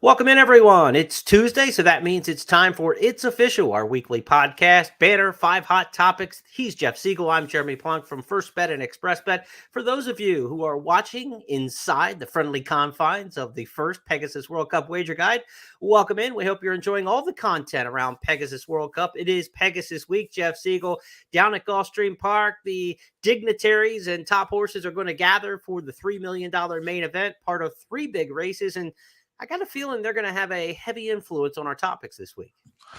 Welcome in, everyone. It's Tuesday, so that means it's time for It's Official, our weekly podcast. Banner, 5 hot topics. He's Jeff Siegel. I'm Jeremy Plonk from First Bet and Express Bet. For those of you who are watching inside the friendly confines of the first Pegasus World Cup wager guide, welcome in. We hope you're enjoying all the content around Pegasus World Cup. It is Pegasus Week. Jeff Siegel down at Gulfstream Park. The dignitaries and top horses are going to gather for the $3 million main event, part of 3 big races, and I got a feeling they're going to have a heavy influence on our topics this week.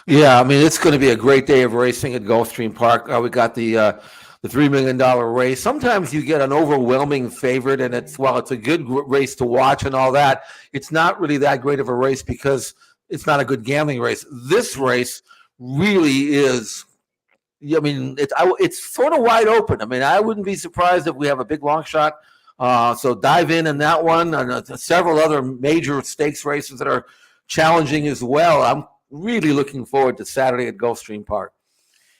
Yeah, I mean, it's going to be a great day of racing at Gulfstream Park. We got the $3 million race. Sometimes you get an overwhelming favorite, and it's a good race to watch and all that, it's not really that great of a race because it's not a good gambling race. This race really is. I mean, it's sort of wide open. I mean, I wouldn't be surprised if we have a big long shot. So dive in that one, and several other major stakes races that are challenging as well. I'm really looking forward to Saturday at Gulfstream Park.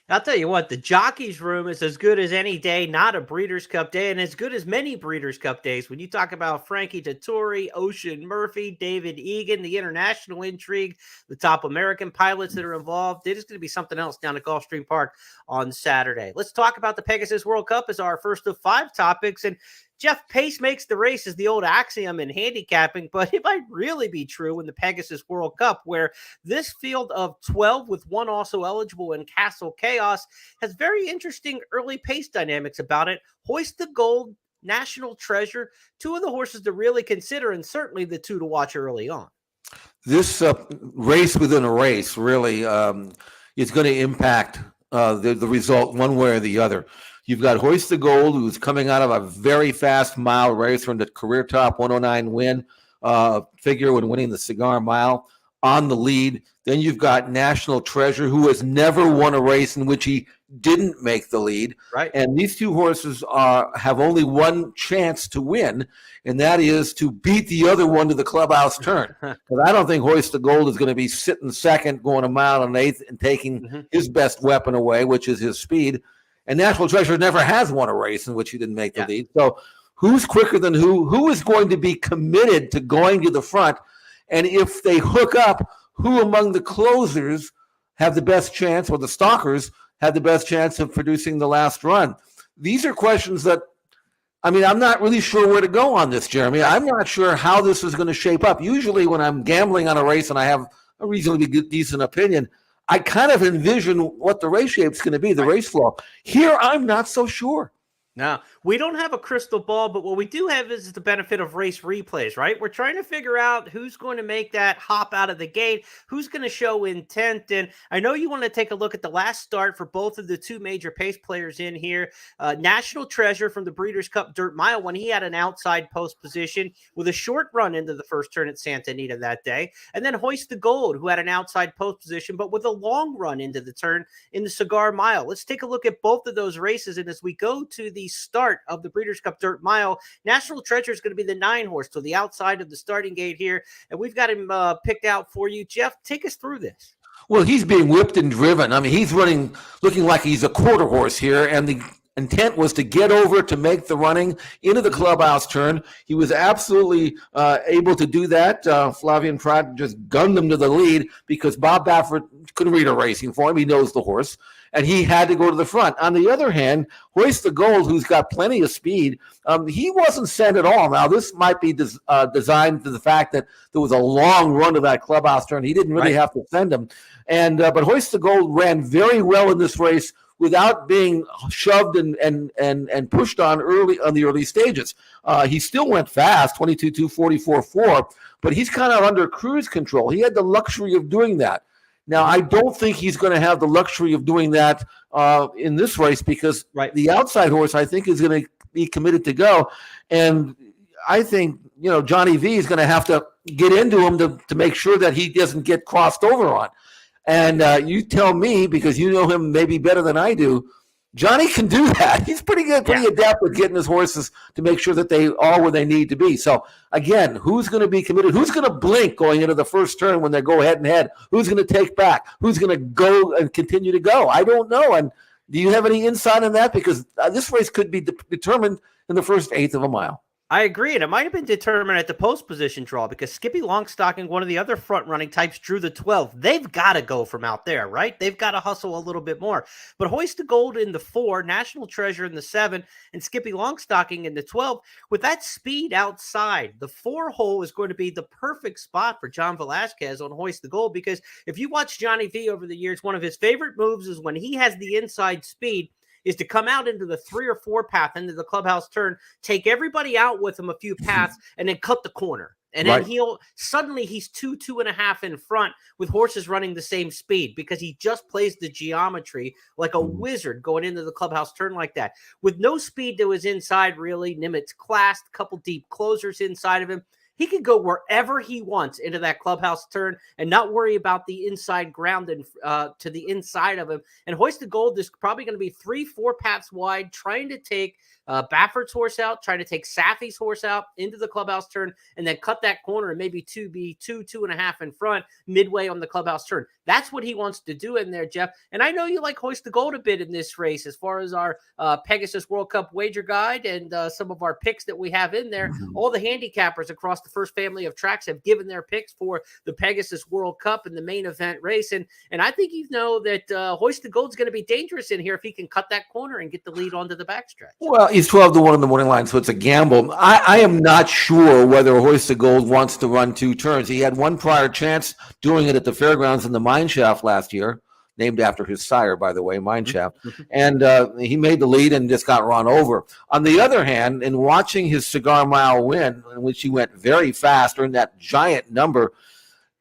I'll tell you what, the Jockey's Room is as good as any day, not a Breeders' Cup day, and as good as many Breeders' Cup days. When you talk about Frankie Dettori, Ocean Murphy, David Egan, the international intrigue, the top American pilots that are involved, it is going to be something else down at Gulfstream Park on Saturday. Let's talk about the Pegasus World Cup as our first of 5 topics, and Jeff, pace makes the race is the old axiom in handicapping, but it might really be true in the Pegasus World Cup, where this field of 12, with one also eligible in Castle Chaos, has very interesting early pace dynamics about it. Hoist the Gold, National Treasure, 2 of the horses to really consider, and certainly the 2 to watch early on. This race within a race really is going to impact the result one way or the other. You've got Hoist the Gold, who's coming out of a very fast mile race from the career top 109 win figure when winning the Cigar Mile on the lead. Then you've got National Treasure, who has never won a race in which he didn't make the lead. Right. And these 2 horses have only one chance to win, and that is to beat the other one to the clubhouse turn. Because I don't think Hoist the Gold is going to be sitting second, going a mile and 1/8 and taking his best weapon away, which is his speed. And National Treasure never has won a race in which he didn't make the lead. So who's quicker than who? Who is going to be committed to going to the front? And if they hook up, who among the closers have the best chance, or the stalkers have the best chance of producing the last run? These are questions that, I mean, I'm not really sure where to go on this, Jeremy. I'm not sure how this is going to shape up. Usually when I'm gambling on a race and I have a reasonably decent opinion, I kind of envision what the race shape's going to be, the race flow. Here, I'm not so sure. Now, we don't have a crystal ball, but what we do have is the benefit of race replays, right? We're trying to figure out who's going to make that hop out of the gate, who's going to show intent. And I know you want to take a look at the last start for both of the 2 major pace players in here. National Treasure from the Breeders' Cup Dirt Mile, when he had an outside post position with a short run into the first turn at Santa Anita that day. And then Hoist the Gold, who had an outside post position, but with a long run into the turn in the Cigar Mile. Let's take a look at both of those races. And as we go to the start of the Breeders' Cup Dirt Mile, National Treasure is going to be the 9 horse to the outside of the starting gate here, and we've got him picked out for you. Jeff, take us through this. Well, he's being whipped and driven. I mean, he's running, looking like he's a quarter horse here, and the intent was to get over to make the running into the clubhouse turn. He was absolutely able to do that. Flavien Prat just gunned him to the lead because Bob Baffert couldn't read a racing for him. He knows the horse, and he had to go to the front. On the other hand, Hoist the Gold, who's got plenty of speed, he wasn't sent at all. Now, this might be designed to the fact that there was a long run to that clubhouse turn. He didn't really have to send him. And but Hoist the Gold ran very well in this race without being shoved and pushed on the early stages. He still went fast, 22.2, 44.4, but he's kind of under cruise control. He had the luxury of doing that. Now, I don't think he's going to have the luxury of doing that in this race because the outside horse, I think, is going to be committed to go. And I think, Johnny V is going to have to get into him to make sure that he doesn't get crossed over on. And you tell me, because you know him maybe better than I do, Johnny can do that. He's pretty good, pretty adept with getting his horses to make sure that they are where they need to be. So, again, who's going to be committed? Who's going to blink going into the first turn when they go head and head? Who's going to take back? Who's going to go and continue to go? I don't know. And do you have any insight on that? Because this race could be determined in the first eighth of a mile. I agree, and it might have been determined at the post position draw because Skippy Longstocking, one of the other front running types, drew the 12. They've got to go from out there, right? They've got to hustle a little bit more. But Hoist the Gold in the 4, National Treasure in the 7, and Skippy Longstocking in the 12. With that speed outside, the 4 hole is going to be the perfect spot for John Velasquez on Hoist the Gold, because if you watch Johnny V over the years, one of his favorite moves is when he has the inside speed is to come out into the 3 or 4 path into the clubhouse turn, take everybody out with him a few paths, and then cut the corner. And then he's 2.5 in front with horses running the same speed because he just plays the geometry like a wizard going into the clubhouse turn like that. With no speed to his inside, really, Nimitz classed, couple deep closers inside of him. He can go wherever he wants into that clubhouse turn and not worry about the inside ground and to the inside of him. And Hoist the Gold is probably going to be 3-4 paths wide, trying to take Baffert's horse out, trying to take Safi's horse out into the clubhouse turn, and then cut that corner and maybe 2.5 in front midway on the clubhouse turn. That's what he wants to do in there, Jeff. And I know you like Hoist the Gold a bit in this race as far as our Pegasus World Cup wager guide and some of our picks that we have in there. All the handicappers across the first family of tracks have given their picks for the Pegasus World Cup and the main event race. And I think you know that Hoist the Gold's going to be dangerous in here if he can cut that corner and get the lead onto the backstretch. Well, he's 12-1 in the morning line, so it's a gamble. I am not sure whether Hoist the Gold wants to run 2 turns. He had one prior chance doing it at the fairgrounds in the Mine Shaft last year, named after his sire, by the way, Mine Shaft. And he made the lead and just got run over. On the other hand, in watching his Cigar Mile win, in which he went very fast, earned that giant number,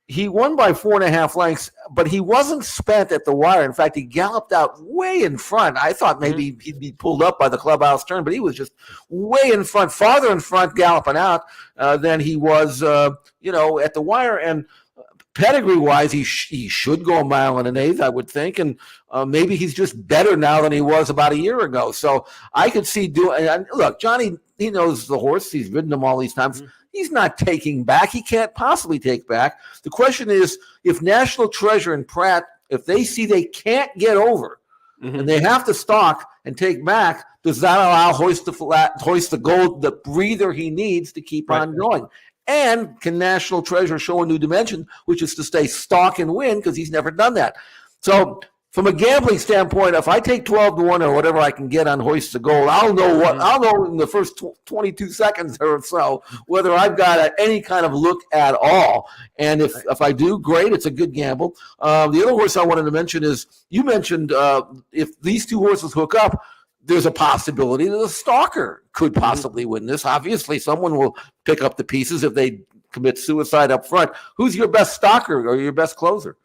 he won by 4.5 lengths, but he wasn't spent at the wire. In fact, he galloped out way in front. I thought maybe he'd be pulled up by the clubhouse turn, but he was just way in front, farther in front, galloping out than he was, at the wire. And pedigree-wise, he should go 1.1 1/8, I would think, and maybe he's just better now than he was about a year ago. So I could see doing. And look, Johnny, he knows the horse. He's ridden him all these times. He's not taking back. He can't possibly take back. The question is, if National Treasure and Pratt, if they see they can't get over and they have to stalk and take back, does that allow Hoist the Gold the breather he needs to keep on going? And can National Treasure show a new dimension, which is to stay stalk and win, because he's never done that. So from a gambling standpoint, if I take 12-1 or whatever I can get on Hoist the Gold, I'll know in the first 22 seconds or so whether I've got any kind of look at all. And if I do, great, it's a good gamble. The other horse I wanted to mention is, you mentioned if these 2 horses hook up, there's a possibility that a stalker could possibly win this. Obviously, someone will pick up the pieces if they commit suicide up front. Who's your best stalker or your best closer?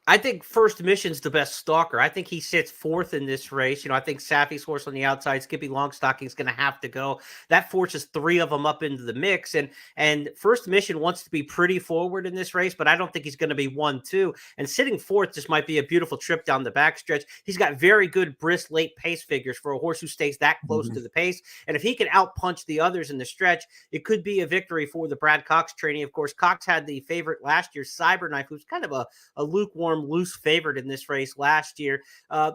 I think First Mission's the best stalker. I think he sits 4th in this race. I think Safi's horse on the outside, Skippy Longstocking, is going to have to go. That forces 3 of them up into the mix. And First Mission wants to be pretty forward in this race, but I don't think he's going to be 1-2. And sitting 4th just might be a beautiful trip down the backstretch. He's got very good brisk late pace figures for a horse who stays that close to the pace. And if he can outpunch the others in the stretch, it could be a victory for the Brad Cox trainee. Of course, Cox had the favorite last year, Cyberknife, who's kind of a lukewarm, loose favorite in this race last year.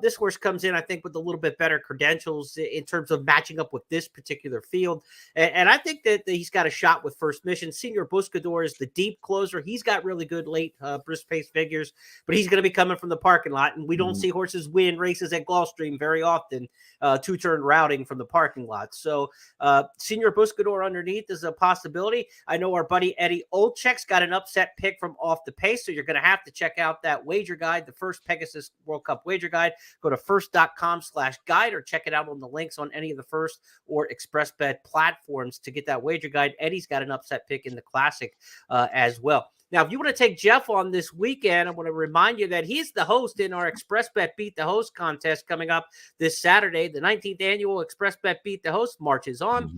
This horse comes in, I think, with a little bit better credentials in terms of matching up with this particular field. And I think that he's got a shot with First Mission. Senior Buscador is the deep closer. He's got really good late brisk pace figures, but he's going to be coming from the parking lot. And we don't see horses win races at Gulfstream very often, 2-turn routing from the parking lot. So Senior Buscador underneath is a possibility. I know our buddy Eddie Olczek's got an upset pick from Off the Pace, so you're going to have to check out that wager guide, the first Pegasus World Cup wager guide. Go to first.com/guide or check it out on the links on any of the First or ExpressBet platforms to get that wager guide. Eddie's got an upset pick in the Classic as well. Now, if you want to take Jeff on this weekend, I want to remind you that he's the host in our ExpressBet Beat the Host contest coming up this Saturday. The 19th annual ExpressBet Beat the Host marches on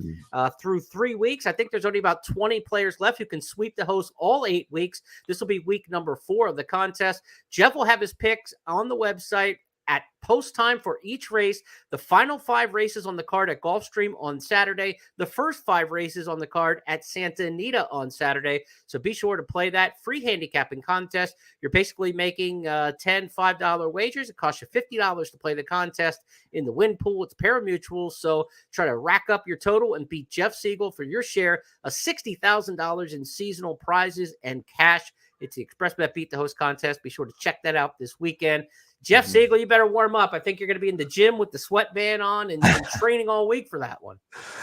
through 3 weeks. I think there's only about 20 players left who can sweep the host all 8 weeks. This will be week number 4 of the contest. Jeff will have his picks on the website at post time for each race. The final 5 races on the card at Gulfstream on Saturday, the first 5 races on the card at Santa Anita on Saturday. So be sure to play that free handicapping contest. You're basically making 10 $5 wagers. It costs you $50 to play the contest in the win pool. It's pari-mutuel, so try to rack up your total and beat Jeff Siegel for your share of $60,000 in seasonal prizes and cash. It's the ExpressBet Beat the Host contest. Be sure to check that out this weekend. Jeff Siegel, you better warm up. I think you're going to be in the gym with the sweatband on and training all week for that one.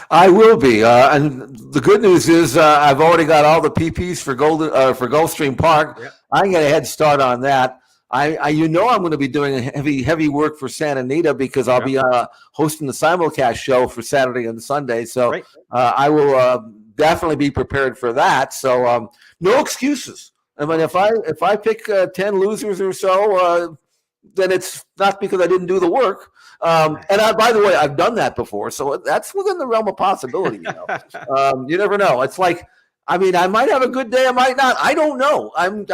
I will be. And the good news is I've already got all the PPs for Gulfstream Park. Yep. I can get a head start on that. I'm going to be doing heavy work for Santa Anita because I'll be hosting the simulcast show for Saturday and Sunday. So I will definitely be prepared for that. So no excuses. I mean, if I pick 10 losers or so, then it's not because I didn't do the work. By the way, I've done that before, so that's within the realm of possibility. You never know. It's like, I mean, I might have a good day, I might not. I don't know. I'm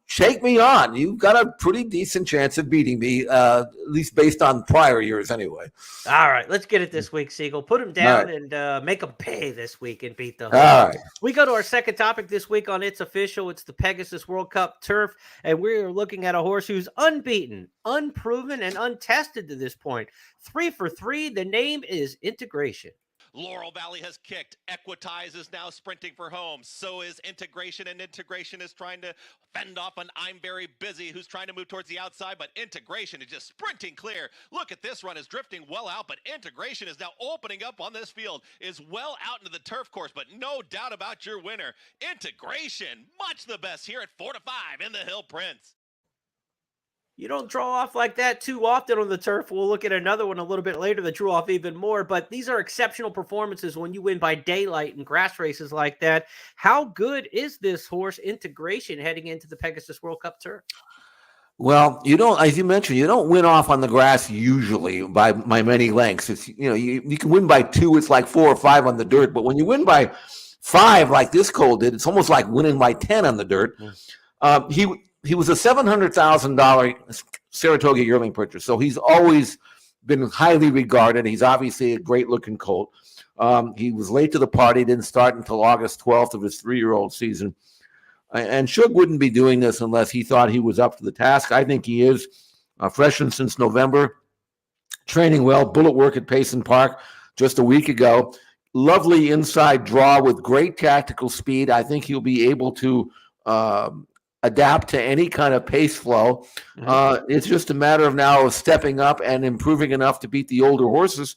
shake me on. You've got a pretty decent chance of beating me, at least based on prior years anyway. All right, let's get it this week, Siegel. Put him down and make him pay this week and beat the host. All right. We go to our second topic this week on It's Official. It's the Pegasus World Cup Turf, and we're looking at a horse who's unbeaten, unproven, and untested to this point. 3 for 3. The name is Integration. Laurel Valley has kicked. Equitize is now sprinting for home. So is Integration, and Integration is trying to fend off an I'm Very Busy who's trying to move towards the outside, but Integration is just sprinting clear. Look at this run, is drifting well out, but Integration is now opening up on this field, is well out into the turf course, but no doubt about your winner. Integration, much the best here at 4 to 5 in the Hill Prince. You don't draw off like that too often on the turf. We'll look at another one a little bit later that drew off even more, but these are exceptional performances when you win by daylight in grass races like that. How good is this horse Integration heading into the Pegasus World Cup Turf? Well, you don't, as you mentioned, you don't win off on the grass usually by many lengths. It's, you can win by 2. It's like 4 or 5 on the dirt, but when you win by 5, like this Cole did, it's almost like winning by 10 on the dirt. He was a $700,000 Saratoga yearling purchase, so he's always been highly regarded. He's obviously a great-looking colt. He was late to the party, didn't start until August 12th of his 3-year-old season. And Shug wouldn't be doing this unless he thought he was up to the task. I think he is. Freshened since November, training well, bullet work at Payson Park just a week ago. Lovely inside draw with great tactical speed. I think he'll be able to adapt to any kind of pace flow. It's just a matter of now stepping up and improving enough to beat the older horses.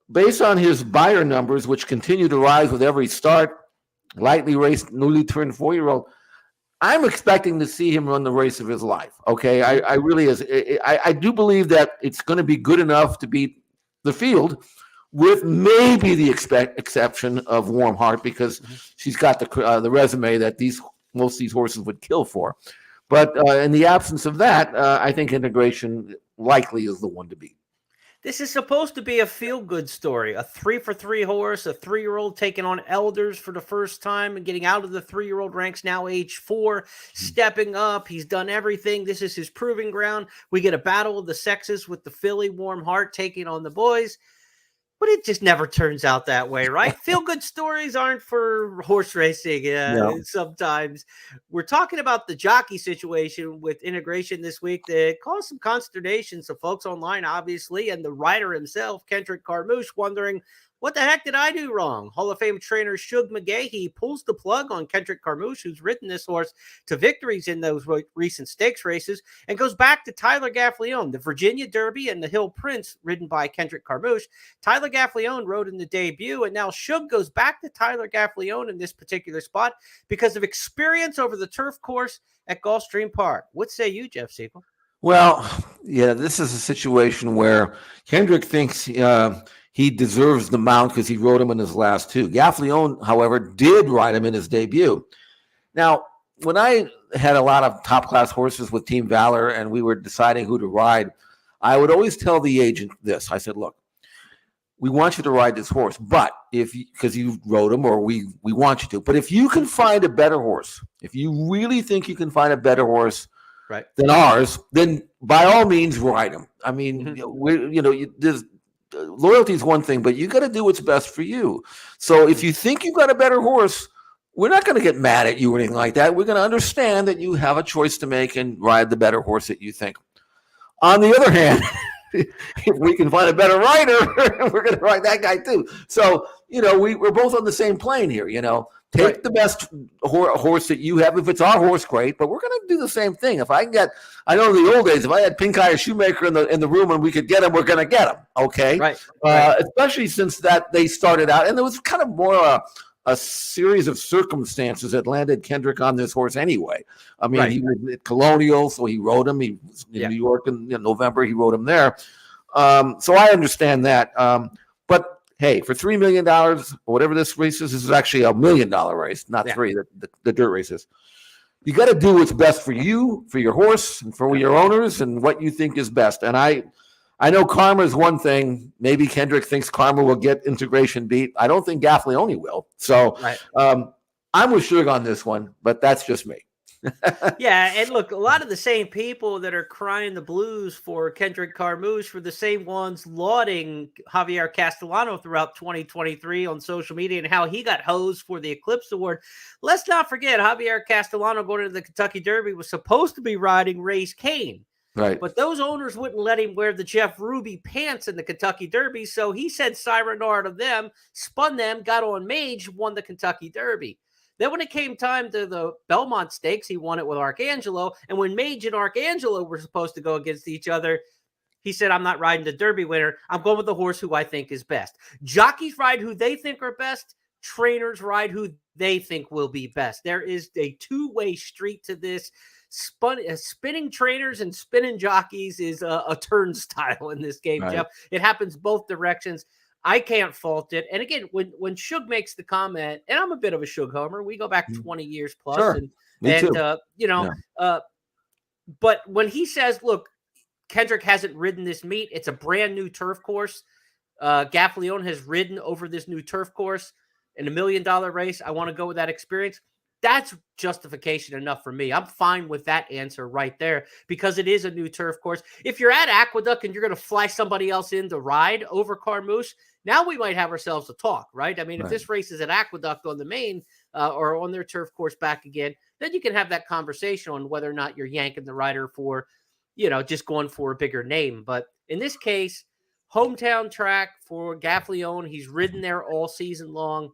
Based on his buyer numbers, which continue to rise with every start, lightly raced, newly turned 4-year-old, I'm expecting to see him run the race of his life. Okay, I really is. I do believe that it's going to be good enough to beat the field, with maybe the exception of Warm Heart, because she's got the resume that most of these horses would kill for. But in the absence of that, I think Integration likely is the one to beat. This is supposed to be a feel-good story. A 3 for 3 horse, a 3-year-old taking on elders for the first time and getting out of the 3-year-old ranks, now age 4, stepping up. He's done everything. This is his proving ground. We get a battle of the sexes with the filly Warm Heart taking on the boys. But it just never turns out that way, right? Feel-good stories aren't for horse racing. No. Sometimes we're talking about the jockey situation with Integration this week that caused some consternation. So folks online, obviously, and the rider himself, Kendrick Carmouche, wondering, what the heck did I do wrong? Hall of Fame trainer Shug McGahee pulls the plug on Kendrick Carmouche, who's ridden this horse to victories in those recent stakes races, and goes back to Tyler Gaffalione, the Virginia Derby and the Hill Prince, ridden by Kendrick Carmouche. Tyler Gaffalione rode in the debut, and now Shug goes back to Tyler Gaffalione in this particular spot because of experience over the turf course at Gulfstream Park. What say you, Jeff Siegel? Well, yeah, this is a situation where Kendrick thinks he deserves the mount because he rode him in his last 2. Gaffalione, however, did ride him in his debut. Now, when I had a lot of top-class horses with Team Valor and we were deciding who to ride, I would always tell the agent this. I said, look, we want you to ride this horse, but because you rode him, or we want you to. But if you can find a better horse, if you really think you can find a better horse, Right. than ours, then by all means ride them. I mean, Mm-hmm. loyalty is one thing, but you got to do what's best for you. So if Mm-hmm. you think you've got a better horse, we're not going to get mad at you or anything like that. We're going to understand that you have a choice to make and ride the better horse that you think. On the other hand, if we can find a better rider, we're going to ride that guy too. So, we're both on the same plane here, Take Right. the best horse that you have. If it's our horse, great. But we're going to do the same thing. If I can get, I know in the old days, if I had Pink Eye or Shoemaker in the room and we could get him, we're going to get him. Okay. Right. Right. Especially since that they started out, and there was kind of more a series of circumstances that landed Kendrick on this horse anyway. I mean, Right. he was at Colonial, so he rode him. He was in New York in November. He rode him there. So I understand that. But hey, for $3 million, or whatever this race is, this is actually $1 million race, not three, the dirt races. You got to do what's best for you, for your horse, and for your owners, and what you think is best. And I know Karma is one thing. Maybe Kendrick thinks Karma will get Integration beat. I don't think Gaffleone will. So I'm with Suge on this one, but that's just me. Yeah, and look, a lot of the same people that are crying the blues for Kendrick Carmouche were the same ones lauding Javier Castellano throughout 2023 on social media and how he got hosed for the Eclipse Award. Let's not forget, Javier Castellano going to the Kentucky Derby was supposed to be riding Race Kane. Right. But those owners wouldn't let him wear the Jeff Ruby pants in the Kentucky Derby, so he said Sirenard to them, spun them, got on Mage, won the Kentucky Derby. Then when it came time to the Belmont Stakes, he won it with Arcangelo. And when Mage and Arcangelo were supposed to go against each other, he said, I'm not riding the Derby winner. I'm going with the horse who I think is best. Jockeys ride who they think are best. Trainers ride who they think will be best. There is a two-way street to this. Spinning trainers and spinning jockeys is a turnstile in this game, Jeff. It happens both directions. I can't fault it. And again, when Suge makes the comment, and I'm a bit of a Suge homer, we go back 20 years plus. Sure. Me too. But when he says, look, Kendrick hasn't ridden this meet, it's a brand new turf course. Gaffleone has ridden over this new turf course in $1 million race. I want to go with that experience. That's justification enough for me. I'm fine with that answer right there because it is a new turf course. If you're at Aqueduct and you're going to fly somebody else in to ride over Carmouche, now we might have ourselves a talk, right? I mean, if this race is at Aqueduct on the main or on their turf course back again, then you can have that conversation on whether or not you're yanking the rider for, just going for a bigger name. But in this case, hometown track for Gaffleone. He's ridden there all season long.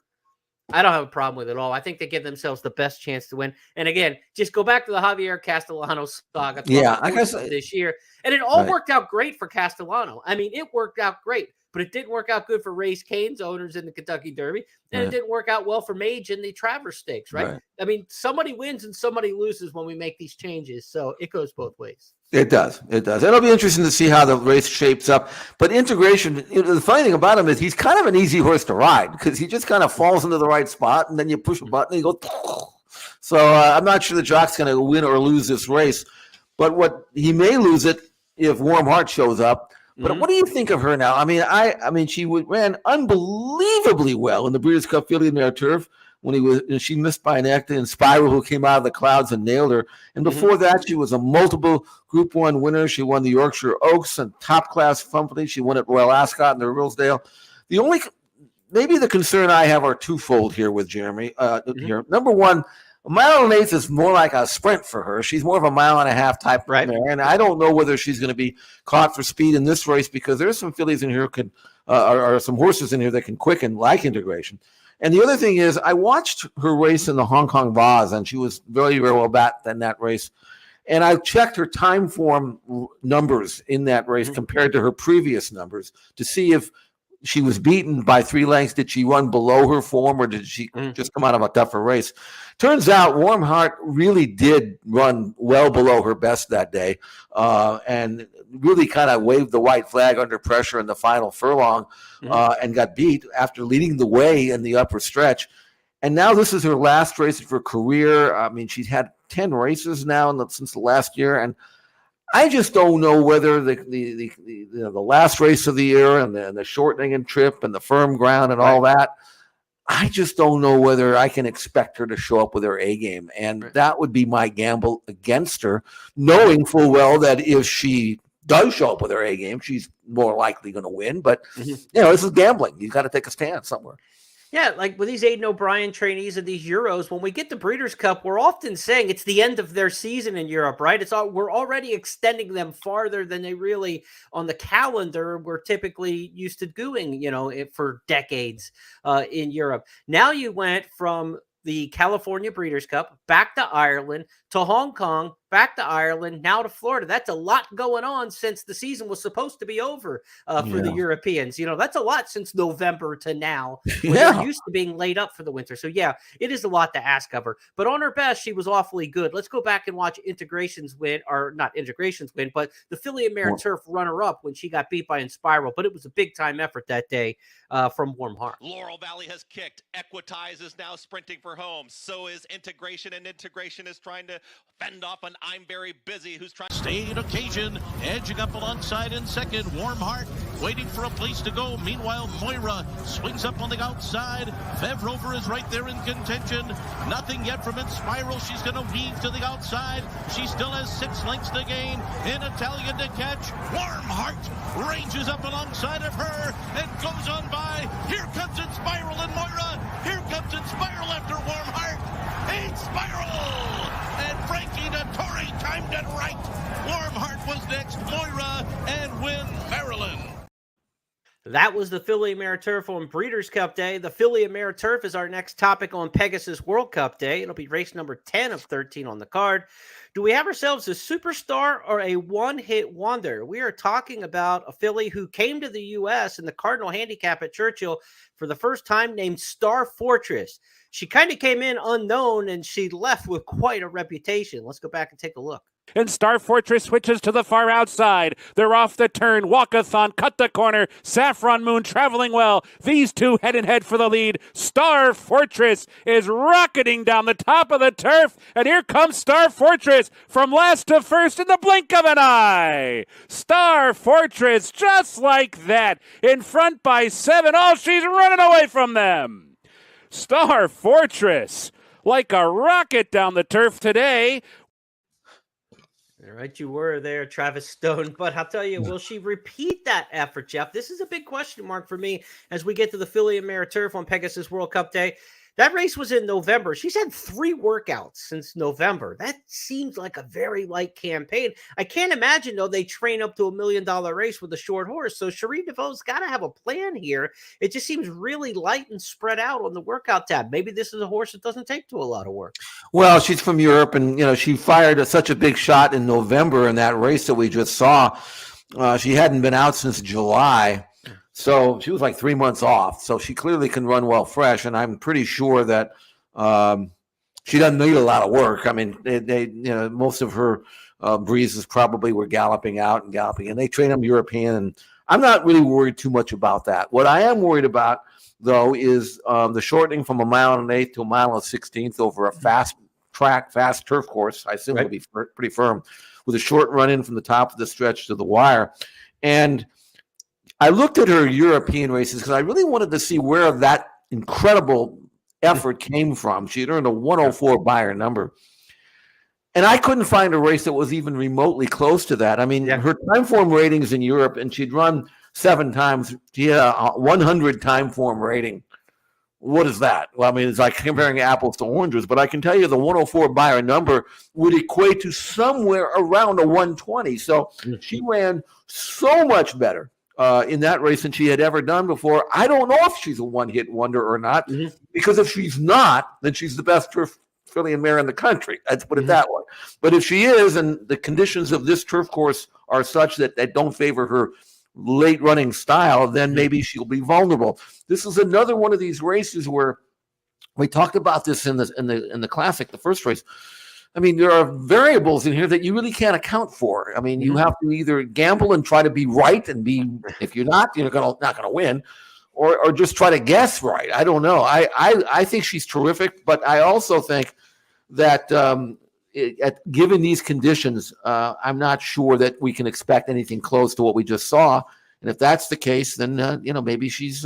I don't have a problem with it at all. I think they give themselves the best chance to win. And again, just go back to the Javier Castellano saga I guess this year. And it all worked out great for Castellano. I mean, it worked out great, but it didn't work out good for Race Kane's owners in the Kentucky Derby. And it didn't work out well for Mage in the Travers Stakes, right? I mean, somebody wins and somebody loses when we make these changes. So it goes both ways. It does. It'll be interesting to see how the race shapes up. But Integration, the funny thing about him is he's kind of an easy horse to ride because he just kind of falls into the right spot and then you push a button and you go. So I'm not sure the jock's going to win or lose this race. But what he may lose it if Warm Heart shows up. But what do you think of her now? I mean, she ran unbelievably well in the Breeders' Cup Filly Mare Turf. When she missed by an actor in Spiral, who came out of the clouds and nailed her. And before that, she was a multiple Group 1 winner. She won the Yorkshire Oaks and top class company. She won at Royal Ascot and the Rillsdale. Maybe the concern I have are twofold here with Jeremy. Here, number one, a mile and eighth is more like a sprint for her. She's more of a mile and a half type mare, and I don't know whether she's going to be caught for speed in this race because there's some fillies in here or some horses in here that can quicken like Integration. And the other thing is, I watched her race in the Hong Kong Vase, and she was very, very well backed in that race. And I checked her time form numbers in that race compared to her previous numbers to see if she was beaten by 3 lengths. Did she run below her form, or did she just come out of a tougher race? Turns out Warm Heart really did run well below her best that day and really kind of waved the white flag under pressure in the final furlong and got beat after leading the way in the upper stretch. And now this is her last race of her career. I mean, she's had 10 races now since the last year, and I just don't know whether the last race of the year and the shortening and trip and the firm ground and all that, I just don't know whether I can expect her to show up with her A game. And that would be my gamble against her, knowing full well that if she does show up with her A game, she's more likely going to win. But, this is gambling. You got to take a stand somewhere. Yeah, like with these Aidan O'Brien trainees and these Euros, when we get to Breeders' Cup, we're often saying it's the end of their season in Europe, right? We're already extending them farther than they really on the calendar we're typically used to doing, for decades in Europe. Now you went from the California Breeders' Cup back to Ireland to Hong Kong, back to Ireland, now to Florida. That's a lot going on since the season was supposed to be over for the Europeans. That's a lot since November to now, when they're used to being laid up for the winter. So, it is a lot to ask of her. But on her best, she was awfully good. Let's go back and watch Integrations win, or not Integrations win, but the Filly and Mare Turf runner-up when she got beat by Inspiral. But it was a big-time effort that day from Warm Heart. Laurel Valley has kicked. Equitize is now sprinting for home. So is Integration, and Integration is trying to fend off an I'm Very Busy who's trying. Stayed Occasion edging up alongside in second. Warm Heart waiting for a place to go. Meanwhile, Moira swings up on the outside. Fev Rover is right there in contention. Nothing yet from Inspiral. She's going to weave to the outside. She still has 6 lengths to gain. In Italian to catch. Warm Heart ranges up alongside of her and goes on by. Here comes Inspiral and Moira. Here comes Inspiral after Warm Heart. Inspiral! And Frankie Dettori timed it right. Warm Heart was next. Moira and Win Maryland. That was the Filly and Mare Turf on Breeders' Cup Day. The Filly and Mare Turf is our next topic on Pegasus World Cup Day. It'll be race number 10 of 13 on the card. Do we have ourselves a superstar or a one-hit wonder? We are talking about a filly who came to the U.S. in the Cardinal Handicap at Churchill for the first time, named Star Fortress. She kind of came in unknown, and she left with quite a reputation. Let's go back and take a look. And Star Fortress switches to the far outside. They're off the turn. Walkathon cut the corner. Saffron Moon traveling well. These two head and head for the lead. Star Fortress is rocketing down the top of the turf. And here comes Star Fortress from last to first in the blink of an eye. Star Fortress just like that. In front by 7. Oh, she's running away from them. Star Fortress like a rocket down the turf today. All right, you were there, Travis Stone. But I'll tell you, will she repeat that effort, Jeff? This is a big question mark for me as we get to the Filly and Mare Turf on Pegasus World Cup Day. That race was in November. She's had 3 workouts since November. That seems like a very light campaign. I can't imagine, though, they train up to $1 million race with a short horse. So Cherie DeVaux's got to have a plan here. It just seems really light and spread out on the workout tab. Maybe this is a horse that doesn't take to a lot of work. Well, she's from Europe, and, she fired such a big shot in November in that race that we just saw. She hadn't been out since July. So she was like 3 months off. So she clearly can run well fresh. And I'm pretty sure that she doesn't need a lot of work. I mean, most of her breezes probably were galloping out and galloping, and they train them European. And I'm not really worried too much about that. What I am worried about, though, is the shortening from 1 1/8 to 1 1/16 over a fast track, fast turf course. I assume it'll be pretty firm with a short run in from the top of the stretch to the wire. And I looked at her European races because I really wanted to see where that incredible effort came from. She had earned a 104 Beyer number. And I couldn't find a race that was even remotely close to that. I mean, her time form ratings in Europe, and she'd run 7 times. She had a 100 time form rating. What is that? Well, I mean, it's like comparing apples to oranges. But I can tell you the 104 Beyer number would equate to somewhere around a 120. So she ran so much better in that race than she had ever done before. I don't know if she's a one-hit wonder or not, because if she's not, then she's the best turf filly and mare in the country. Let's put it that way. But if she is, and the conditions of this turf course are such that don't favor her late running style, then maybe she'll be vulnerable. This is another one of these races where we talked about this in the classic, the first race. I mean, there are variables in here that you really can't account for. I mean, you have to either gamble and try to be right and if you're not, you're not going to win, or just try to guess right. I don't know. I think she's terrific, but I also think that given these conditions, I'm not sure that we can expect anything close to what we just saw. And if that's the case, then maybe she's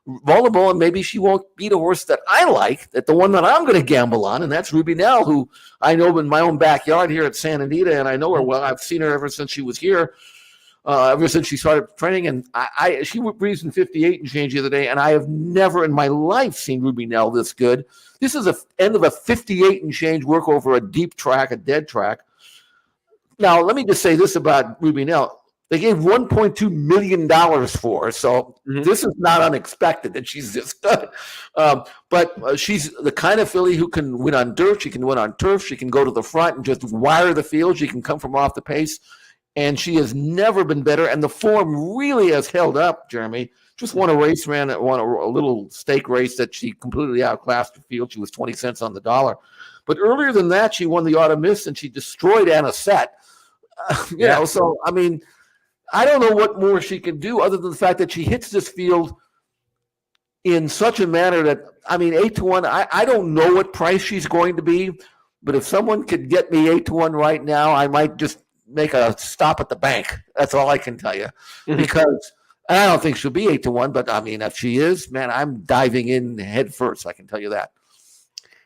vulnerable, and maybe she won't beat a horse that I like, that the one that I'm going to gamble on, and that's Ruby Nell, who I know in my own backyard here at Santa Anita, and I know her well. I've seen her ever since she was here, ever since she started training, and she breezed in 58 and change the other day, and I have never in my life seen Ruby Nell this good. This is the end of a 58 and change work over a deep track, a dead track. Now, let me just say this about Ruby Nell. They gave $1.2 million for her, so this is not unexpected that she's this good. But she's the kind of filly who can win on dirt. She can win on turf. She can go to the front and just wire the field. She can come from off the pace, and she has never been better. And the form really has held up, Jeremy. Just won a race, won a little stake race that she completely outclassed the field. She was 20 cents on the dollar. But earlier than that, she won the Autumn Miss, and she destroyed Anisette. You know, so, I mean, I don't know what more she can do other than the fact that she hits this field in such a manner that, I mean, 8-1, I don't know what price she's going to be, but if someone could get me 8-1 right now, I might just make a stop at the bank. That's all I can tell you. Because I don't think she'll be 8-1, but I mean, if she is, man, I'm diving in head first. I can tell you that.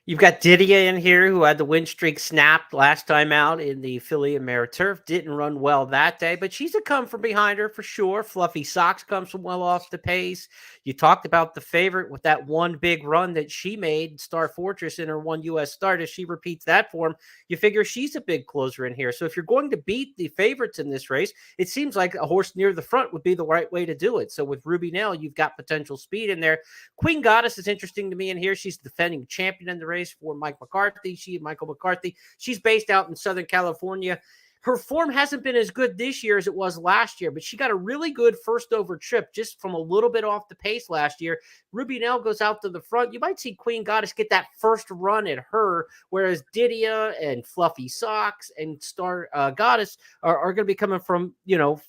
You've got Didier in here, who had the win streak snapped last time out in the Filly and Mare Turf. Didn't run well that day, but she's a come from behind her for sure. Fluffy Socks comes from well off the pace. You talked about the favorite with that one big run that she made, Star Fortress, in her one U.S. start. If she repeats that form, you figure she's a big closer in here. So if you're going to beat the favorites in this race, it seems like a horse near the front would be the right way to do it. So with Ruby Nell, you've got potential speed in there. Queen Goddess is interesting to me in here. She's the defending champion in the race for Mike McCarthy. Michael McCarthy. She's based out in Southern California. Her form hasn't been as good this year as it was last year, but she got a really good first over trip just from a little bit off the pace last year. Ruby Nell goes out to the front. You might see Queen Goddess get that first run at her, whereas Didia and Fluffy Socks and Star Goddess are going to be coming from,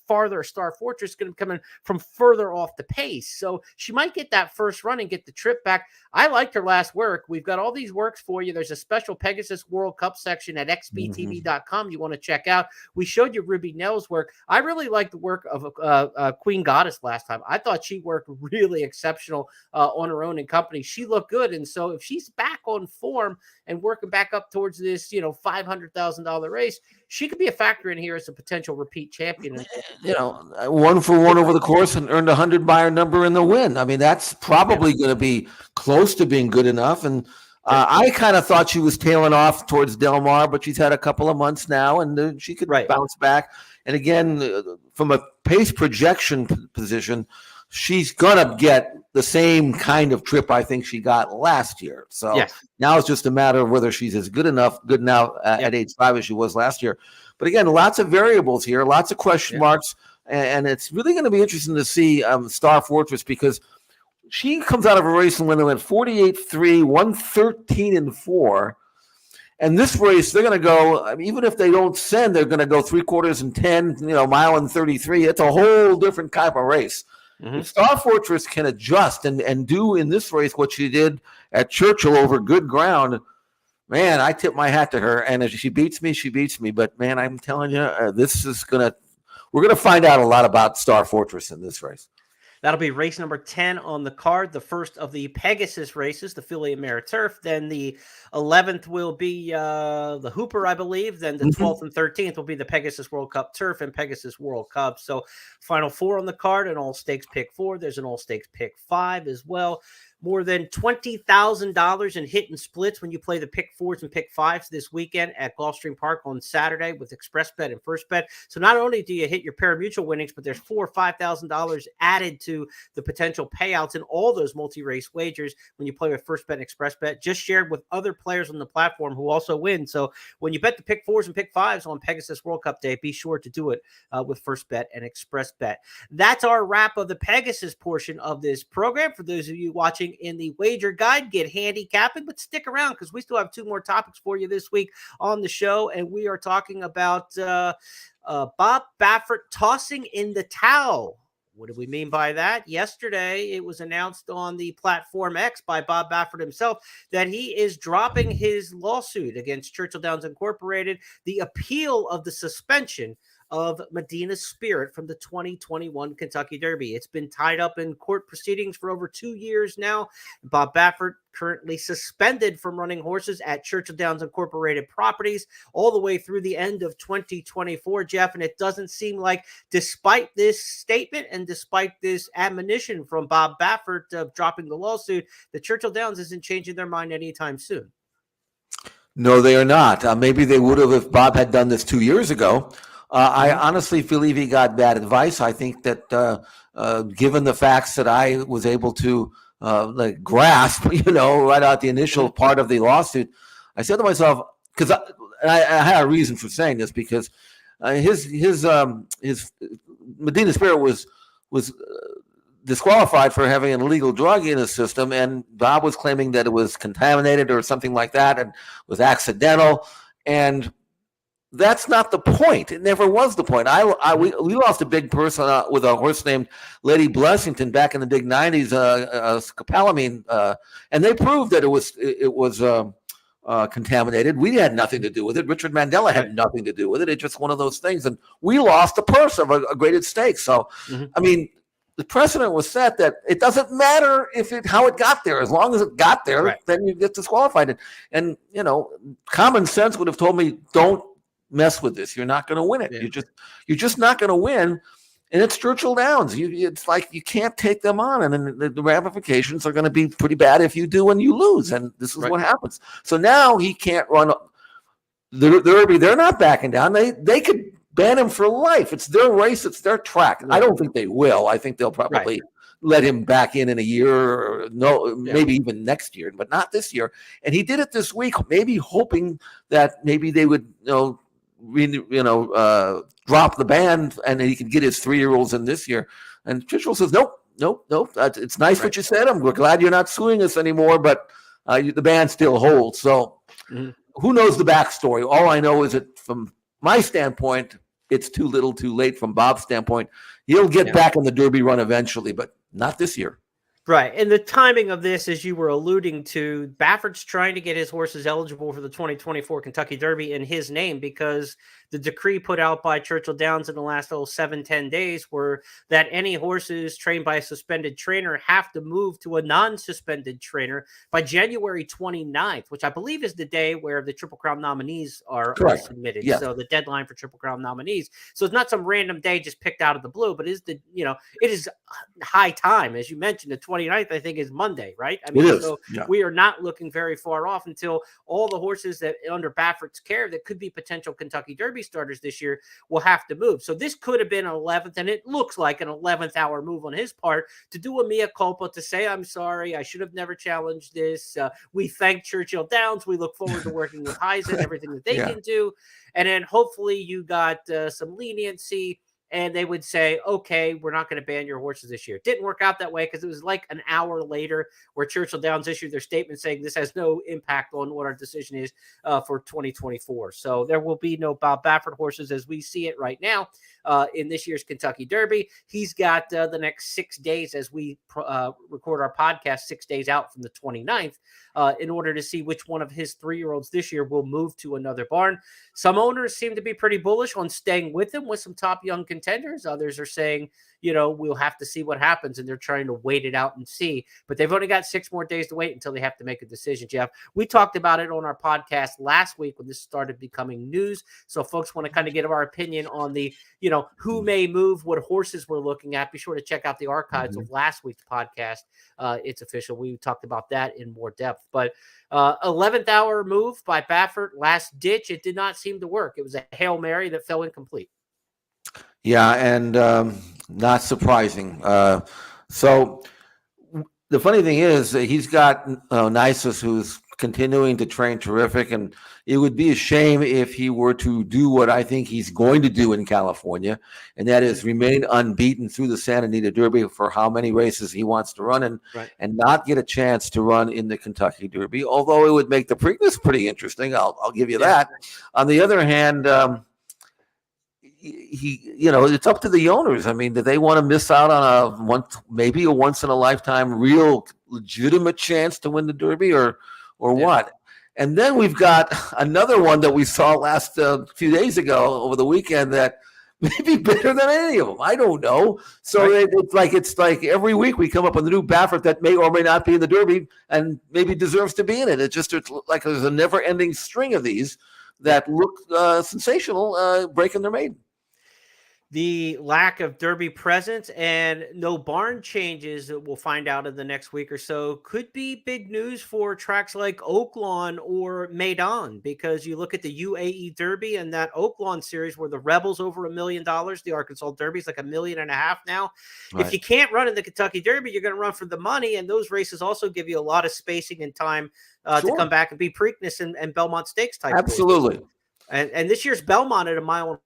farther. Star Fortress is going to be coming from further off the pace. So she might get that first run and get the trip back. I liked her last work. We've got all these works for you. There's a special Pegasus World Cup section at xbtv.com you want to check out. We showed you Ruby Nell's work. I really liked the work of Queen Goddess last time. I thought she worked really exceptional on her own in company. She looked good. And so if she's back on form and working back up towards this, $500,000 race, she could be a factor in here as a potential repeat champion. 1 for 1 over the course and earned 100 by her number in the win. I mean, that's probably going to be close to being good enough. And I kind of thought she was tailing off towards Del Mar, but she's had a couple of months now, and she could bounce back. And again, from a pace projection position, she's going to get the same kind of trip I think she got last year. So now it's just a matter of whether she's as good now at age 5 as she was last year. But again, lots of variables here, lots of question marks, and it's really going to be interesting to see Star Fortress, because she comes out of a race and when they went 48-3, 113-4. And this race, they're going to go, even if they don't send, they're going to go 3/4 and 10, mile and 33. It's a whole different type of race. If Star Fortress can adjust and do in this race what she did at Churchill over good ground, man, I tip my hat to her. And if she beats me, she beats me. But, man, I'm telling you, we're going to find out a lot about Star Fortress in this race. That'll be race number 10 on the card, the first of the Pegasus races, the Filly and Mare Turf. Then the 11th will be the Hooper, I believe. Then the 12th and 13th will be the Pegasus World Cup Turf and Pegasus World Cup. So final 4 on the card, an all-stakes pick 4. There's an all-stakes pick 5 as well. More than $20,000 in hit and splits when you play the pick 4s and pick 5s this weekend at Gulfstream Park on Saturday with Express Bet and First Bet. So not only do you hit your pari-mutuel winnings, but there's $4,000 or $5,000 added to the potential payouts in all those multi-race wagers when you play with First Bet and Express Bet, just shared with other players on the platform who also win. So when you bet the pick 4s and pick 5s on Pegasus World Cup Day, be sure to do it with First Bet and Express Bet. That's our wrap of the Pegasus portion of this program. For those of you watching in the wager guide, get handicapping, but stick around because we still have 2 more topics for you this week on the show. And we are talking about Bob Baffert tossing in the towel. What do we mean by that? Yesterday, it was announced on the platform X by Bob Baffert himself that he is dropping his lawsuit against Churchill Downs Incorporated, the appeal of the suspension of Medina Spirit from the 2021 Kentucky Derby. It's been tied up in court proceedings for over 2 years now. Bob Baffert currently suspended from running horses at Churchill Downs Incorporated Properties all the way through the end of 2024, Jeff. And it doesn't seem like, despite this statement and despite this admonition from Bob Baffert of dropping the lawsuit, that Churchill Downs isn't changing their mind anytime soon. No, they are not. Maybe they would have if Bob had done this 2 years ago. I honestly believe he got bad advice. I think that given the facts that I was able to grasp, right out the initial part of the lawsuit, I said to myself, because I had a reason for saying this, because his Medina Spirit was disqualified for having an illegal drug in his system, and Bob was claiming that it was contaminated or something like that and was accidental, and that's not the point. It never was the point. We lost a big person with a horse named Lady Blessington back in the big 90s, scopolamine, and they proved that it was contaminated. We had nothing to do with it. Richard Mandela had nothing to do with it. It's just one of those things, and we lost a purse of a great stake. So, I mean, the precedent was set that it doesn't matter how it got there. As long as it got there, then you get disqualified. And common sense would have told me, don't mess with this. You're not going to win it. You're just not going to win. And it's Churchill Downs. It's like you can't take them on, and then the ramifications are going to be pretty bad if you do and you lose. And this is what happens. So now he can't run the Derby. They're not backing down. They could ban him for life. It's their race. It's their track. I don't think they will. I think they'll probably let him back in a year, or maybe even next year, but not this year. And he did it this week, maybe hoping that maybe they would, drop the ban and he could get his 3-year-olds in this year. And Churchill says, nope. It's nice what you said. We're glad you're not suing us anymore, but the ban still holds. So who knows the backstory? All I know is that from my standpoint, it's too little too late. From Bob's standpoint, he'll get back in the Derby run eventually, but not this year. Right. And the timing of this, as you were alluding to, Baffert's trying to get his horses eligible for the 2024 Kentucky Derby in his name, because the decree put out by Churchill Downs in the last 7-10 days were that any horses trained by a suspended trainer have to move to a non-suspended trainer by January 29th, which I believe is the day where the Triple Crown nominees are submitted. Yes. So the deadline for Triple Crown nominees. So it's not some random day just picked out of the blue, but it is high time. As you mentioned, the 29th, I think, is Monday, right? I mean, we are not looking very far off until all the horses that under Baffert's care that could be potential Kentucky Derby starters this year will have to move. So this could have been an 11th, and it looks like an 11th hour move on his part to do a mea culpa, to say, I'm sorry, I should have never challenged this. We thank Churchill Downs. We look forward to working with Heisen and everything that they can do. And then hopefully you got some leniency, and they would say, okay, we're not going to ban your horses this year. It didn't work out that way, because it was like an hour later where Churchill Downs issued their statement saying this has no impact on what our decision is for 2024. So there will be no Bob Baffert horses as we see it right now in this year's Kentucky Derby. He's got the next 6 days as we record our podcast, 6 days out from the 29th, in order to see which one of his 3-year-olds this year will move to another barn. Some owners seem to be pretty bullish on staying with him with some top young contenders. Others are saying, we'll have to see what happens, and they're trying to wait it out and see. But they've only got 6 more days to wait until they have to make a decision, Jeff. We talked about it on our podcast last week when this started becoming news. So folks want to kind of get our opinion on the, who may move, what horses we're looking at. Be sure to check out the archives of last week's podcast. It's official. We talked about that in more depth. But 11th hour move by Baffert, last ditch. It did not seem to work. It was a Hail Mary that fell incomplete. Yeah, and not surprising. So the funny thing is that he's got Nisus, who's continuing to train terrific, and it would be a shame if he were to do what I think he's going to do in California, and that is remain unbeaten through the Santa Anita Derby for how many races he wants to run, and not get a chance to run in the Kentucky Derby, although it would make the Preakness pretty interesting. I'll give you that. On the other hand, it's up to the owners. I mean, do they want to miss out on maybe a once in a lifetime real legitimate chance to win the Derby, or what? And then we've got another one that we saw last few days ago over the weekend, that maybe better than any of them. I don't know. So Right. it's like every week we come up with a new Baffert that may or may not be in the Derby and maybe deserves to be in it. It's like there's a never-ending string of these that look sensational, breaking their maiden. The lack of Derby presence and no barn changes that we'll find out in the next week or so could be big news for tracks like Oaklawn or Maidan, because you look at the UAE Derby and that Oaklawn series where the Rebels over $1 million, the Arkansas Derby is like $1.5 million now. Right. If you can't run in the Kentucky Derby, you're going to run for the money, and those races also give you a lot of spacing and time to come back and be Preakness and Belmont Stakes type. Absolutely. And this year's Belmont at a mile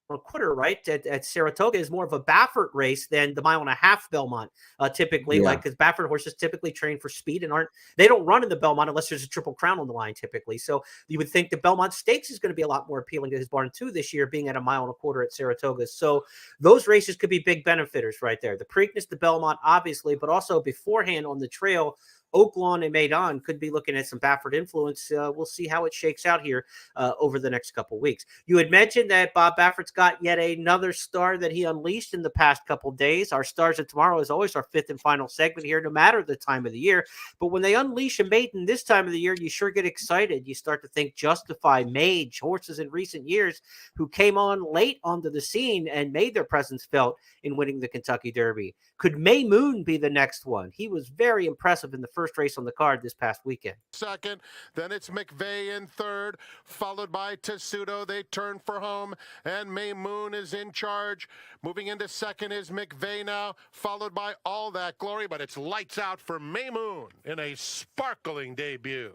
a quarter, right, at Saratoga is more of a Baffert race than the 1.5 mile Belmont typically, like, because Baffert horses typically train for speed and they don't run in the Belmont unless there's a Triple Crown on the line typically. So you would think the Belmont Stakes is going to be a lot more appealing to his barn too this year, being at a 1.25 mile at Saratoga. So those races could be big benefiters right there. The Preakness, the Belmont, obviously, but also beforehand on the trail, Oaklawn and Maidan could be looking at some Baffert influence. We'll see how it shakes out here over the next couple weeks. You had mentioned that Bob Baffert's got yet another star that he unleashed in the past couple days. Our Stars of Tomorrow is always our fifth and final segment here, no matter the time of the year. But when they unleash a maiden this time of the year, you sure get excited. You start to think Justify, Mage, horses in recent years who came on late onto the scene and made their presence felt in winning the Kentucky Derby. Could May Moon be the next one? He was very impressive in the first race on the card this past weekend. Second, then it's McVeigh in third, followed by Tessuto. They turn for home, and May Moon is in charge. Moving into second is McVeigh now, followed by All That Glory, but it's lights out for May Moon in a sparkling debut.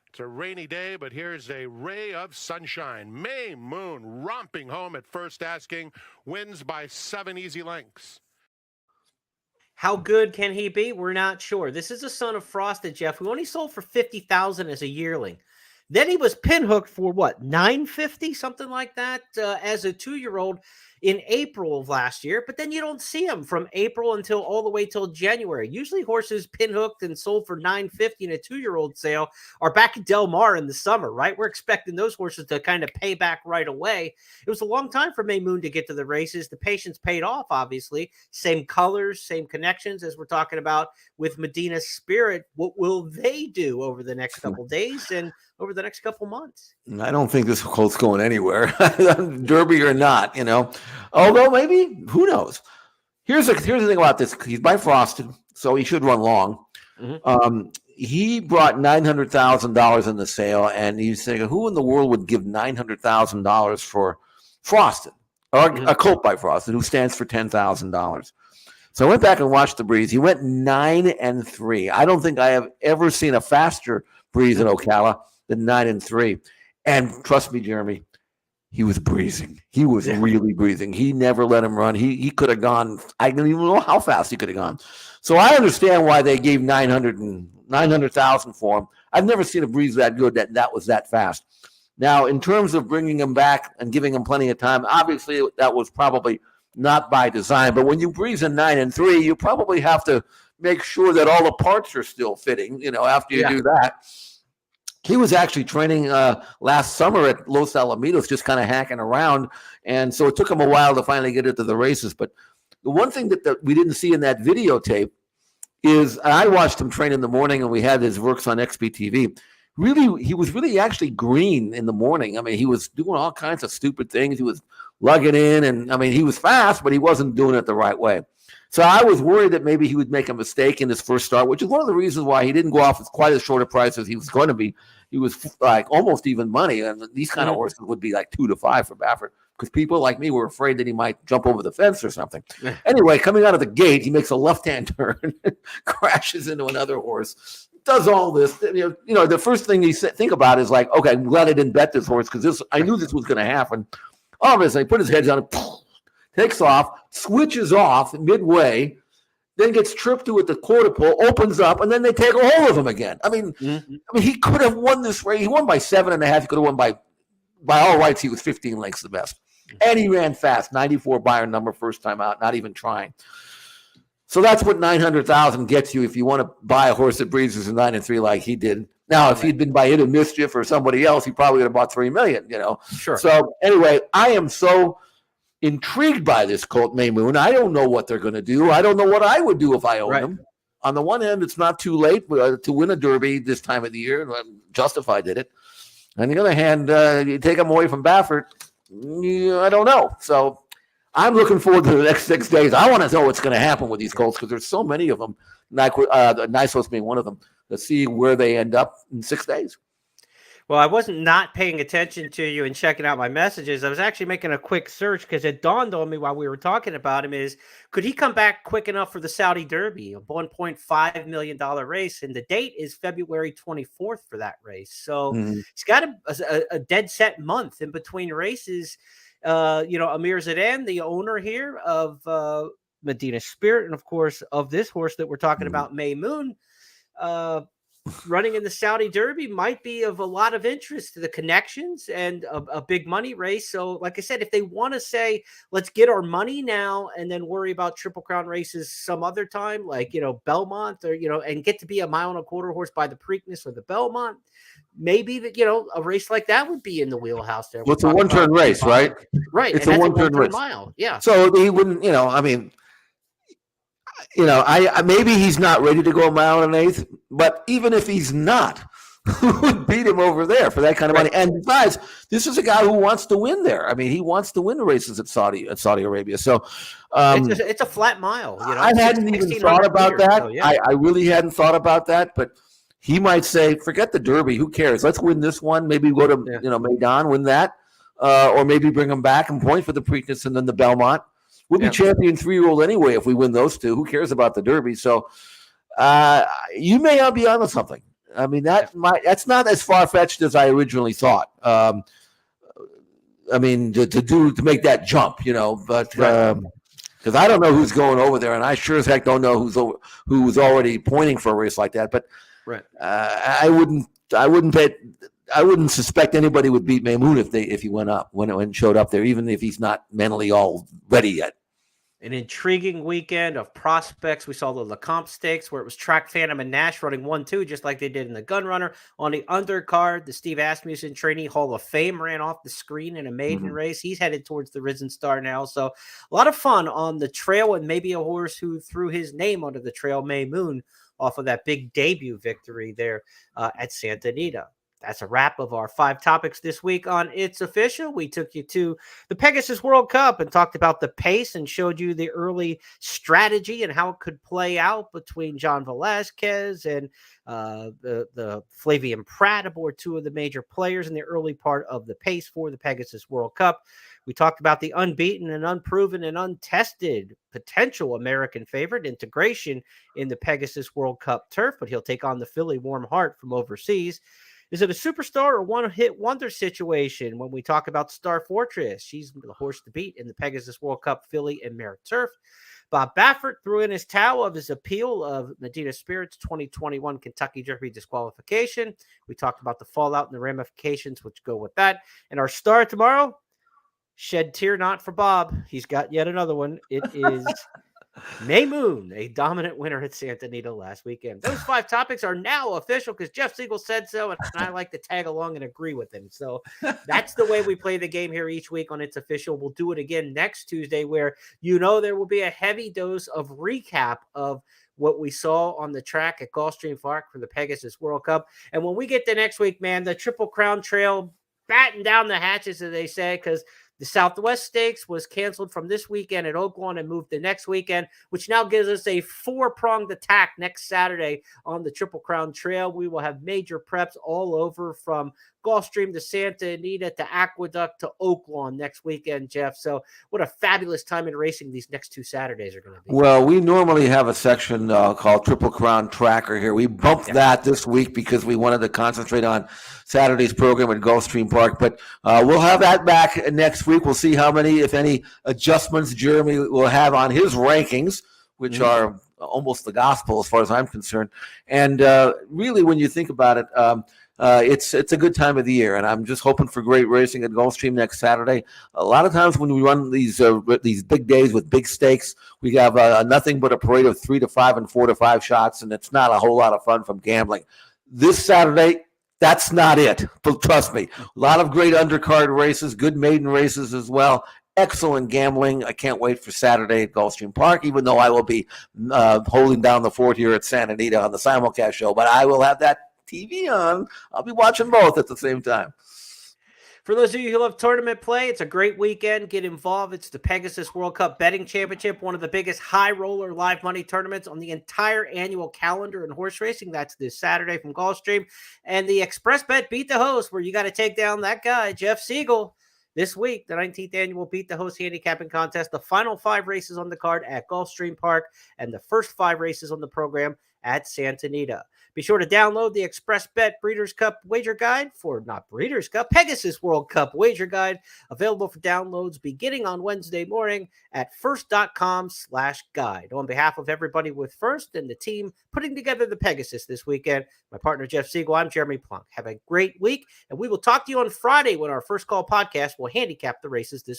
It's a rainy day, but here's a ray of sunshine. May Moon romping home at first asking, wins by 7 easy lengths. How good can he be? We're not sure. This is a son of Frosted, Jeff, who only sold for $50,000 as a yearling. Then he was pinhooked for what, $950, something like that, as a 2-year-old in April of last year. But then you don't see him from April until all the way till January. Usually horses pinhooked and sold for $950 in a 2-year-old sale are back at Del Mar in the summer, right? We're expecting those horses to kind of pay back right away. It was a long time for May Moon to get to the races. The patience paid off, obviously. Same colors, same connections as we're talking about with Medina Spirit. What will they do over the next couple days and over the next couple months? I don't think this colt's going anywhere, Derby or not, Although maybe, who knows? Here's the thing about this. He's by Frosted, so he should run long. Mm-hmm. He brought $900,000 in the sale, and he's saying, who in the world would give $900,000 for Frosted, or a colt by Frosted, who stands for $10,000? So I went back and watched the breeze. He went 9-3. I don't think I have ever seen a faster breeze in Ocala than 9-3. And trust me, Jeremy, he was breezing. He was really breezing. He never let him run. He could have gone. I don't even know how fast he could have gone. So I understand why they gave $900,000 for him. I've never seen a breeze that good that was that fast. Now, in terms of bringing him back and giving him plenty of time, obviously that was probably not by design. But when you breeze in 9-3, you probably have to make sure that all the parts are still fitting. After you do that. He was actually training last summer at Los Alamitos, just kind of hacking around. And so it took him a while to finally get into the races. But the one thing that we didn't see in that videotape is I watched him train in the morning, and we had his works on XBTV. Really, he was really actually green in the morning. I mean, he was doing all kinds of stupid things. He was lugging in, and I mean, he was fast, but he wasn't doing it the right way. So I was worried that maybe he would make a mistake in his first start, which is one of the reasons why he didn't go off with quite as short a price as he was going to be. He was like almost even money, and these kind of horses would be like 2 to 5 for Baffert, because people like me were afraid that he might jump over the fence or something. Anyway, coming out of the gate, he makes a left-hand turn, crashes into another horse, does all this. The first thing you think about is like, okay, I'm glad I didn't bet this horse, because I knew this was going to happen. All of a sudden, he put his head down, takes off, switches off midway, then gets tripped to at the quarter pole, opens up, and then they take a hold of him again. I mean, he could have won this race. He won by 7.5. He could have won by all rights. He was 15 lengths the best. And he ran fast, 94 Bayer number first time out, not even trying. So that's what $900,000 gets you if you want to buy a horse that breezes in 9-3 like he did. Now, if he'd been by Hidden Mischief or somebody else, he probably would have bought $3 million, Sure. So anyway, I am so intrigued by this Colt Maymoon. I don't know what they're going to do. I don't know what I would do if I owned him. On the one hand, it's not too late to win a Derby this time of the year. Justified did it. On the other hand, you take him away from Baffert, I don't know. So I'm looking forward to the next 6 days. I want to know what's going to happen with these colts because there's so many of them, Nysos being one of them, to see where they end up in 6 days. Well, I wasn't not paying attention to you and checking out my messages. I was actually making a quick search because it dawned on me while we were talking about him could he come back quick enough for the Saudi Derby, a $1.5 million race? And the date is February 24th for that race. So he's got a dead set month in between races. Amir Zadan, the owner here of Medina Spirit, and of course of this horse that we're talking about, Maymoon, running in the Saudi Derby might be of a lot of interest to the connections and a big money race. So like I said, if they want to say, let's get our money now and then worry about Triple Crown races some other time, like, Belmont or, and get to be a 1.25 mile horse by the Preakness or the Belmont, maybe that, a race like that would be in the wheelhouse there. Well, it's a one-turn race, right? Right. It's a one-turn race. Mile. Yeah. So he wouldn't, maybe he's not ready to go 1 1/8, but even if he's not, who would beat him over there for that kind of money? And besides, this is a guy who wants to win there. I mean, he wants to win the races at Saudi Arabia. So it's a flat mile. I hadn't even thought about that. So, yeah. I really hadn't thought about that, but he might say, forget the Derby. Who cares? Let's win this one. Maybe go to Maidan, win that, or maybe bring him back and point for the Preakness and then the Belmont. We'll be champion 3-year-old anyway if we win those two. Who cares about the Derby? So you may not be onto something. I mean, that's not as far-fetched as I originally thought. I mean, to make that jump, but because I don't know who's going over there, and I sure as heck don't know who's already pointing for a race like that. But I wouldn't suspect anybody would beat Maymoon if he went up when it showed up there, even if he's not mentally all ready yet. An intriguing weekend of prospects. We saw the Lecomte Stakes where it was Track Phantom and Nash running 1-2, just like they did in the Gun Runner. On the undercard, the Steve Asmussen Trainee Hall of Fame ran off the screen in a maiden race. He's headed towards the Risen Star now. So a lot of fun on the trail, and maybe a horse who threw his name onto the trail, Maymoon, off of that big debut victory there at Santa Anita. That's a wrap of our 5 topics this week on It's Official. We took you to the Pegasus World Cup and talked about the pace and showed you the early strategy and how it could play out between John Velazquez and the Flavian Pratt aboard 2 of the major players in the early part of the pace for the Pegasus World Cup. We talked about the unbeaten and unproven and untested potential American favorite, Integration, in the Pegasus World Cup turf, but he'll take on the filly Warm Heart from overseas. Is it a superstar or one-hit wonder situation when we talk about Star Fortress? She's the horse to beat in the Pegasus World Cup filly and mare turf. Bob Baffert threw in his towel of his appeal of Medina Spirit's 2021 Kentucky Derby disqualification. We talked about the fallout and the ramifications which go with that. And our star tomorrow, shed tear not for Bob. He's got yet another one. It is Maymoon, a dominant winner at Santa Anita last weekend. Those 5 topics are now official because Jeff Siegel said so, and I like to tag along and agree with him. So that's the way we play the game here each week on It's Official. We'll do it again next Tuesday, where there will be a heavy dose of recap of what we saw on the track at Gulfstream Park for the Pegasus World Cup. And when we get to next week, man, the Triple Crown Trail batten down the hatches, as they say, because the Southwest Stakes was canceled from this weekend at Oaklawn and moved to next weekend, which now gives us a 4-pronged attack next Saturday on the Triple Crown Trail. We will have major preps all over from Gulfstream to Santa Anita to Aqueduct to Oaklawn next weekend, Jeff. So what a fabulous time in racing these next 2 Saturdays are going to be. Well, we normally have a section called Triple Crown Tracker here. We bumped that this week because we wanted to concentrate on Saturday's program at Gulfstream Park. But we'll have that back next week. We'll see how many, if any, adjustments Jeremy will have on his rankings, which are almost the gospel as far as I'm concerned. And really, when you think about it, it's a good time of the year, and I'm just hoping for great racing at Gulfstream next Saturday. A lot of times when we run these big days with big stakes, we have nothing but a parade of 3 to 5 and 4 to 5 shots, and it's not a whole lot of fun from gambling. this Saturday, that's not it. But trust me, a lot of great undercard races, good maiden races as well. Excellent gambling. I can't wait for Saturday at Gulfstream Park, even though I will be holding down the fort here at Santa Anita on the simulcast show. But I will have that TV on. I'll be watching both at the same time. For those of you who love tournament play, it's a great weekend. Get involved. It's the Pegasus World Cup Betting Championship, one of the biggest high roller live money tournaments on the entire annual calendar in horse racing. That's this Saturday from Gulfstream. And the Express Bet Beat the Host, where you got to take down that guy, Jeff Siegel. This week, the 19th annual Beat the Host handicapping contest, the final 5 races on the card at Gulfstream Park, and the first 5 races on the program at Santa Anita. Be sure to download the Express Bet Breeders' Cup Wager Guide Pegasus World Cup Wager Guide, available for downloads beginning on Wednesday morning at first.com/guide. On behalf of everybody with First and the team putting together the Pegasus this weekend, my partner Jeff Siegel, I'm Jeremy Plonk. Have a great week, and we will talk to you on Friday when our First Call podcast will handicap the races this week.